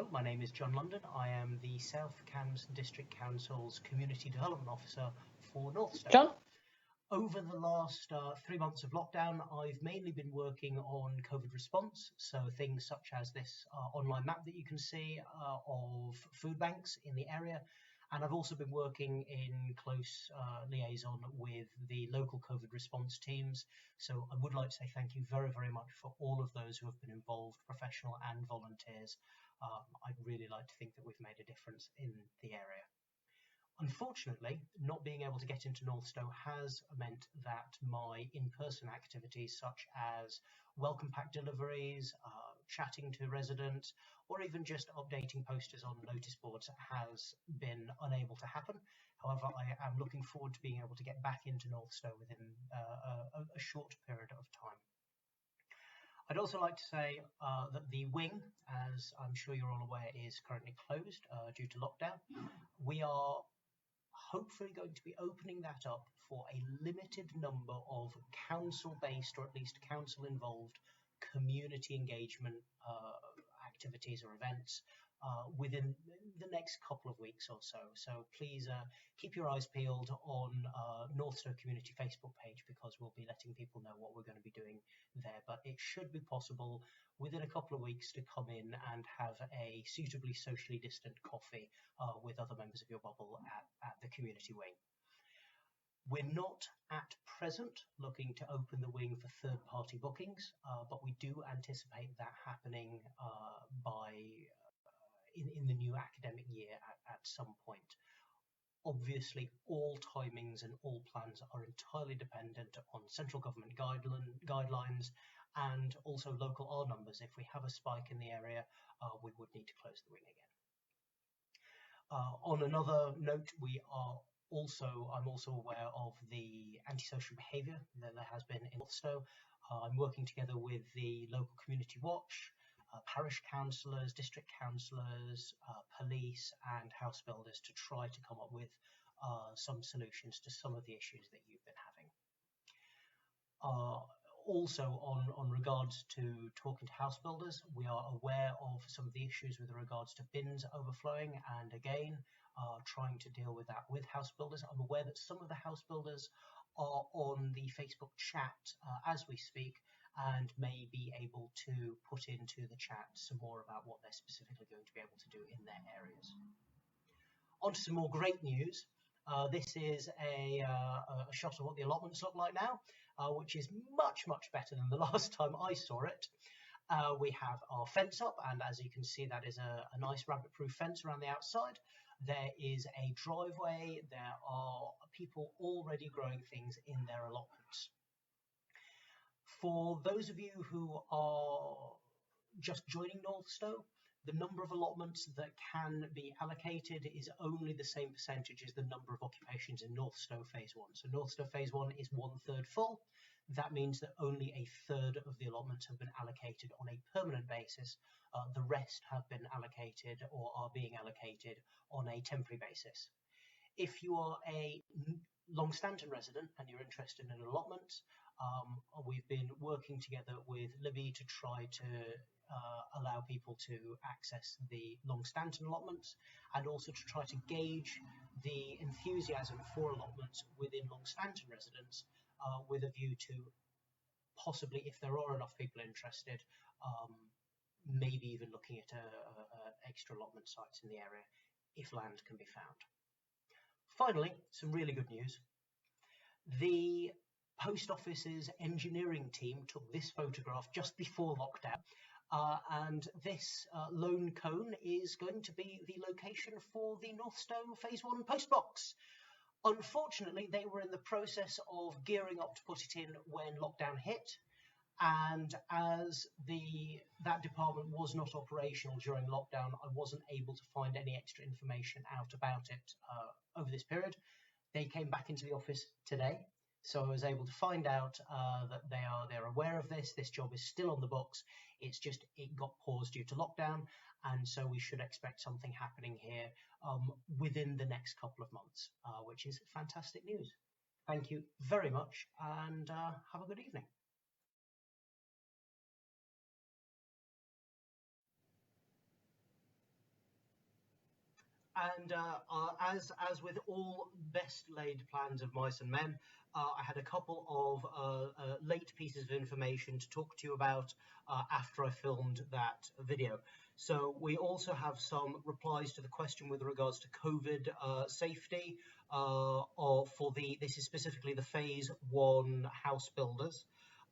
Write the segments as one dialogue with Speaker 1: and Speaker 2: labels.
Speaker 1: Hello, my name is John London. I am the South Cambs District Council's Community Development Officer for Northstowe.
Speaker 2: John?
Speaker 1: Over the last 3 months of lockdown, I've mainly been working on COVID response, so things such as this online map that you can see of food banks in the area. And I've also been working in close liaison with the local COVID response teams. So I would like to say thank you very, very much for all of those who have been involved, professional and volunteers. I'd really like to think that we've made a difference in the area. Unfortunately, not being able to get into Northstowe has meant that my in-person activities such as welcome pack deliveries, chatting to residents, or even just updating posters on notice boards has been unable to happen. However, I am looking forward to being able to get back into Northstowe within a short period of time. I'd also like to say that the wing, as I'm sure you're all aware, is currently closed due to lockdown. We are hopefully going to be opening that up for a limited number of council-based, or at least council-involved, community engagement activities or events within the next couple of weeks or so. So please keep your eyes peeled on Northstowe Community Facebook page, because we'll be letting people know what we're going to be doing there. But it should be possible within a couple of weeks to come in and have a suitably socially distant coffee with other members of your bubble at the community wing. We're not at present looking to open the wing for third-party bookings, but we do anticipate that happening in the new academic year at some point. Obviously, all timings and all plans are entirely dependent on central government guidelines and also local R numbers. If we have a spike in the area, we would need to close the wing again. On another note, I'm also aware of the antisocial behaviour that there has been in Northstowe. I'm working together with the local community watch, parish councillors, district councillors, police and house builders to try to come up with some solutions to some of the issues that you've been having. Also, on regards to talking to house builders, we are aware of some of the issues with regards to bins overflowing, and again, trying to deal with that with house builders. I'm aware that some of the house builders are on the Facebook chat as we speak, and may be able to put into the chat some more about what they're specifically going to be able to do in their areas. On to some more great news. This is a shot of what the allotments look like now, which is much, much better than the last time I saw it. We have our fence up, and as you can see, that is a nice rabbit-proof fence around the outside. There is a driveway. There are people already growing things in their allotments. For those of you who are just joining Northstowe, the number of allotments that can be allocated is only the same percentage as the number of occupations in Northstowe Phase 1. So Northstowe Phase 1 is 1/3 full. That means that only 1/3 of the allotments have been allocated on a permanent basis. The rest have been allocated or are being allocated on a temporary basis. If you are a Longstanton resident and you're interested in allotments, we've been working together with Libby to try to allow people to access the Longstanton allotments, and also to try to gauge the enthusiasm for allotments within Longstanton residents, with a view to possibly, if there are enough people interested, maybe even looking at extra allotment sites in the area if land can be found. Finally, some really good news. The Post Office's engineering team took this photograph just before lockdown, and this lone cone is going to be the location for the Northstowe Phase 1 postbox. Unfortunately, they were in the process of gearing up to put it in when lockdown hit, and as that department was not operational during lockdown, I wasn't able to find any extra information out about it over this period. They came back into the office today, so I was able to find out that they're aware of this. This job is still on the books. It's just it got paused due to lockdown, and so we should expect something happening here within the next couple of months, which is fantastic news. Thank you very much, and have a good evening. And as with all best laid plans of mice and men, I had a couple of late pieces of information to talk to you about after I filmed that video. So we also have some replies to the question with regards to COVID safety, this is specifically the phase 1 house builders.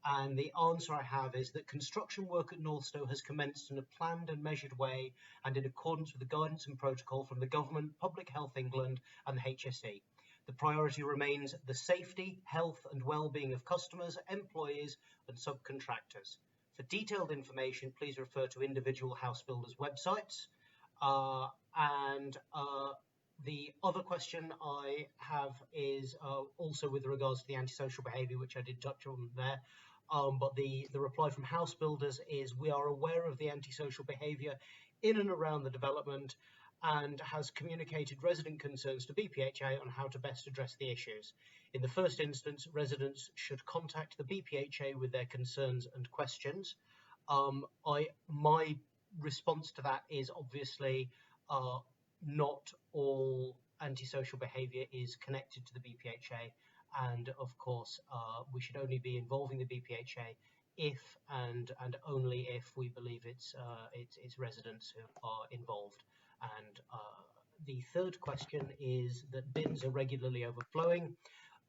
Speaker 1: And the answer I have is that construction work at Northstowe has commenced in a planned and measured way and in accordance with the guidance and protocol from the government, Public Health England and the HSE. The priority remains the safety, health and well-being of customers, employees and subcontractors. For detailed information, please refer to individual house builders' websites. The other question I have is also with regards to the antisocial behaviour, which I did touch on there. But the reply from house builders is, we are aware of the antisocial behaviour in and around the development and has communicated resident concerns to BPHA on how to best address the issues. In the first instance, residents should contact the BPHA with their concerns and questions. My response to that is obviously not all antisocial behaviour is connected to the BPHA, and of course we should only be involving the BPHA if and only if we believe it's residents who are involved. And the third question is that bins are regularly overflowing.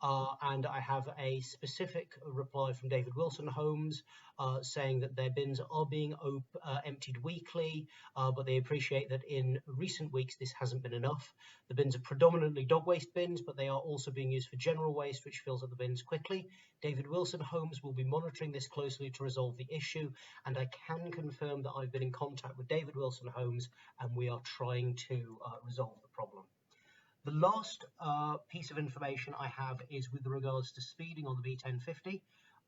Speaker 1: And I have a specific reply from David Wilson Homes saying that their bins are being emptied weekly, but they appreciate that in recent weeks this hasn't been enough. The bins are predominantly dog waste bins, but they are also being used for general waste, which fills up the bins quickly. David Wilson Homes will be monitoring this closely to resolve the issue, and I can confirm that I've been in contact with David Wilson Homes and we are trying to resolve the problem. The last piece of information I have is with regards to speeding on the B1050.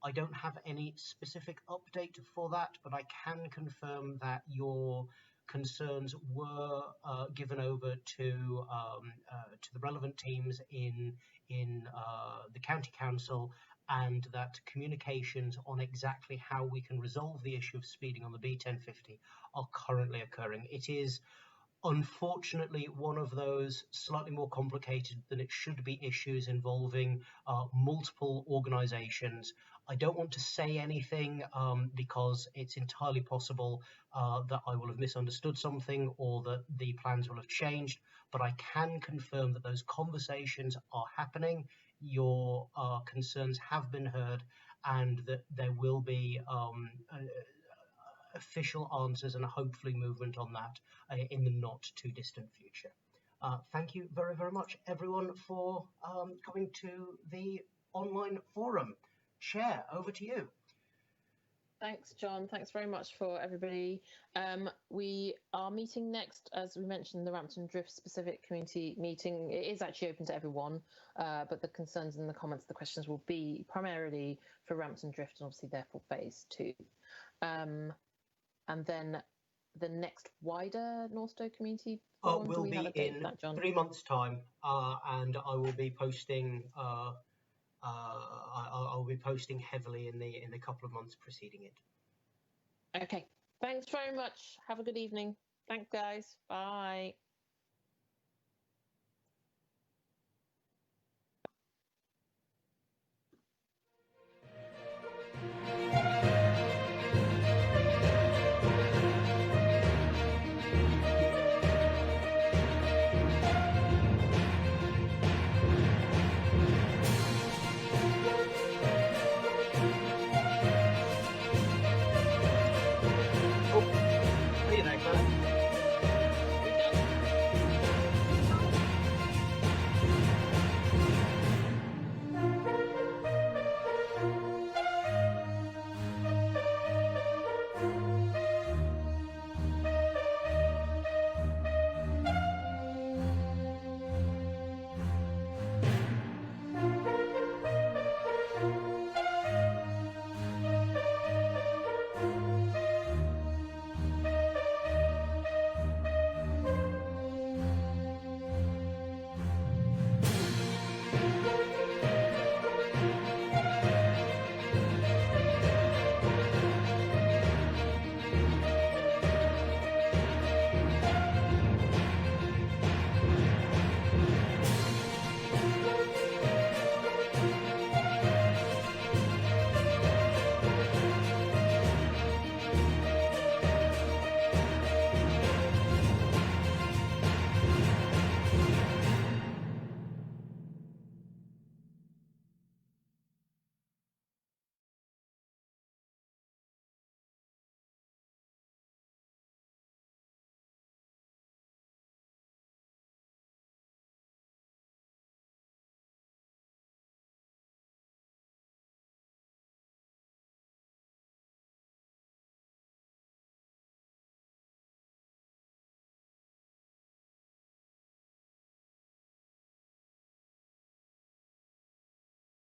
Speaker 1: I don't have any specific update for that, but I can confirm that your concerns were given over to the relevant teams in the County Council, and that communications on exactly how we can resolve the issue of speeding on the B1050 are currently occurring. It is unfortunately one of those slightly more complicated than it should be issues involving multiple organisations. I don't want to say anything because it's entirely possible that I will have misunderstood something or that the plans will have changed, but I can confirm that those conversations are happening. Your concerns have been heard, and that there will be official answers and hopefully movement on that in the not too distant future. Thank you very, very much, everyone, for coming to the online forum. Chair, over to you.
Speaker 2: Thanks, John. Thanks very much for everybody. We are meeting next, as we mentioned, the Rampton Drift specific community meeting. It is actually open to everyone, but the concerns and the comments, the questions will be primarily for Rampton Drift and obviously therefore phase 2. And then the next wider Northstowe community forum,
Speaker 1: will be in that, John? 3 months' time, and I will be posting. I'll be posting heavily in the couple of months preceding it.
Speaker 2: Okay. Thanks very much. Have a good evening. Thanks, guys. Bye.